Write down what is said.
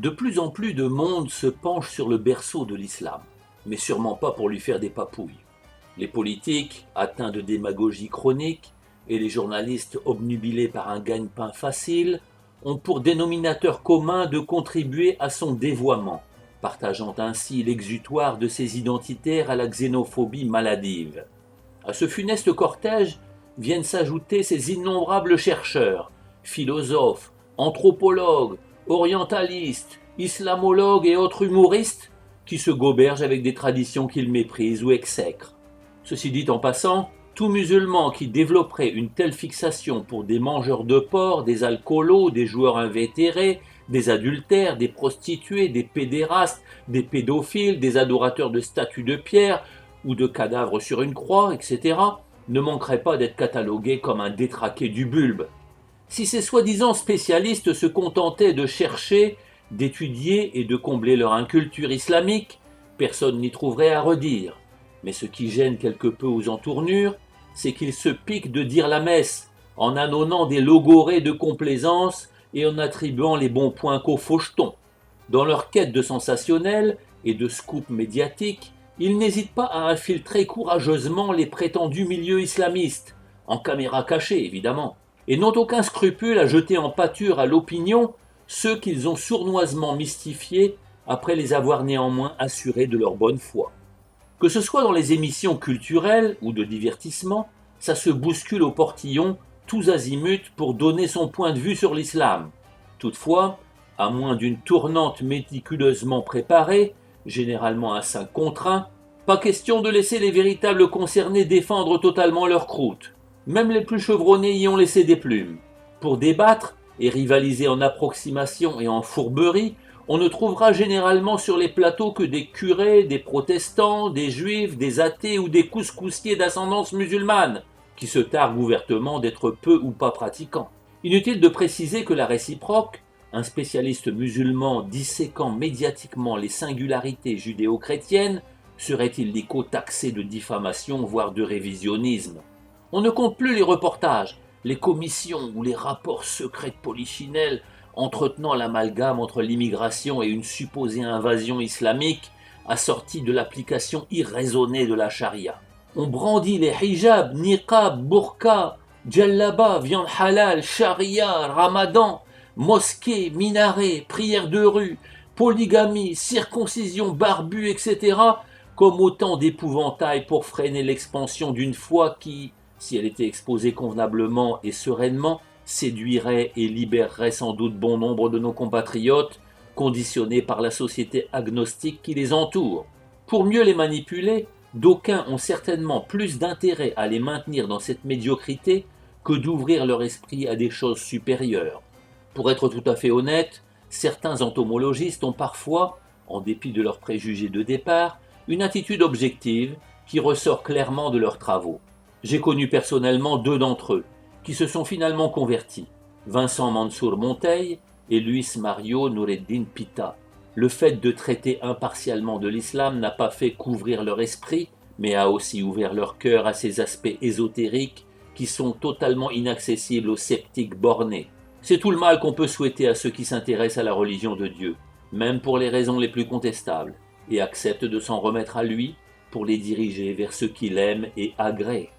De plus en plus de monde se penche sur le berceau de l'islam, mais sûrement pas pour lui faire des papouilles. Les politiques, atteints de démagogie chronique, et les journalistes obnubilés par un gagne-pain facile, ont pour dénominateur commun de contribuer à son dévoiement, partageant ainsi l'exutoire de ces identitaires à la xénophobie maladive. À ce funeste cortège viennent s'ajouter ces innombrables chercheurs, philosophes, anthropologues, orientalistes, islamologues et autres humoristes qui se gobergent avec des traditions qu'ils méprisent ou exècrent. Ceci dit en passant, tout musulman qui développerait une telle fixation pour des mangeurs de porc, des alcoolos, des joueurs invétérés, des adultères, des prostituées, des pédérastes, des pédophiles, des adorateurs de statues de pierre ou de cadavres sur une croix, etc., ne manquerait pas d'être catalogué comme un détraqué du bulbe. Si ces soi-disant spécialistes se contentaient de chercher, d'étudier et de combler leur inculture islamique, personne n'y trouverait à redire. Mais ce qui gêne quelque peu aux entournures, c'est qu'ils se piquent de dire la messe, en ânonnant des logorrhées de complaisance et en attribuant les bons points qu'aux fauchetons. Dans leur quête de sensationnel et de scoop médiatique, ils n'hésitent pas à infiltrer courageusement les prétendus milieux islamistes, en caméra cachée évidemment, et n'ont aucun scrupule à jeter en pâture à l'opinion ceux qu'ils ont sournoisement mystifiés après les avoir néanmoins assurés de leur bonne foi. Que ce soit dans les émissions culturelles ou de divertissement, ça se bouscule au portillon tous azimuts pour donner son point de vue sur l'islam. Toutefois, à moins d'une tournante méticuleusement préparée, généralement à 5 contre 1, pas question de laisser les véritables concernés défendre totalement leur croûte. Même les plus chevronnés y ont laissé des plumes. Pour débattre et rivaliser en approximation et en fourberie, on ne trouvera généralement sur les plateaux que des curés, des protestants, des juifs, des athées ou des couscoussiers d'ascendance musulmane, qui se targuent ouvertement d'être peu ou pas pratiquants. Inutile de préciser que la réciproque, un spécialiste musulman disséquant médiatiquement les singularités judéo-chrétiennes, serait illico taxé de diffamation voire de révisionnisme. On ne compte plus les reportages, les commissions ou les rapports secrets de Polichinelle entretenant l'amalgame entre l'immigration et une supposée invasion islamique assortie de l'application irraisonnée de la charia. On brandit les hijabs, niqab, burqa, djellaba, viande halal, charia, ramadan, mosquée, minaret, prière de rue, polygamie, circoncision, barbu, etc., comme autant d'épouvantails pour freiner l'expansion d'une foi qui, si elle était exposée convenablement et sereinement, séduirait et libérerait sans doute bon nombre de nos compatriotes, conditionnés par la société agnostique qui les entoure. Pour mieux les manipuler, d'aucuns ont certainement plus d'intérêt à les maintenir dans cette médiocrité que d'ouvrir leur esprit à des choses supérieures. Pour être tout à fait honnête, certains entomologistes ont parfois, en dépit de leurs préjugés de départ, une attitude objective qui ressort clairement de leurs travaux. J'ai connu personnellement 2 d'entre eux, qui se sont finalement convertis, Vincent Mansour Monteil et Luis Mario Noureddin Pita. Le fait de traiter impartialement de l'islam n'a pas fait qu'ouvrir leur esprit, mais a aussi ouvert leur cœur à ces aspects ésotériques qui sont totalement inaccessibles aux sceptiques bornés. C'est tout le mal qu'on peut souhaiter à ceux qui s'intéressent à la religion de Dieu, même pour les raisons les plus contestables, et acceptent de s'en remettre à lui pour les diriger vers ce qu'il aime et agrée.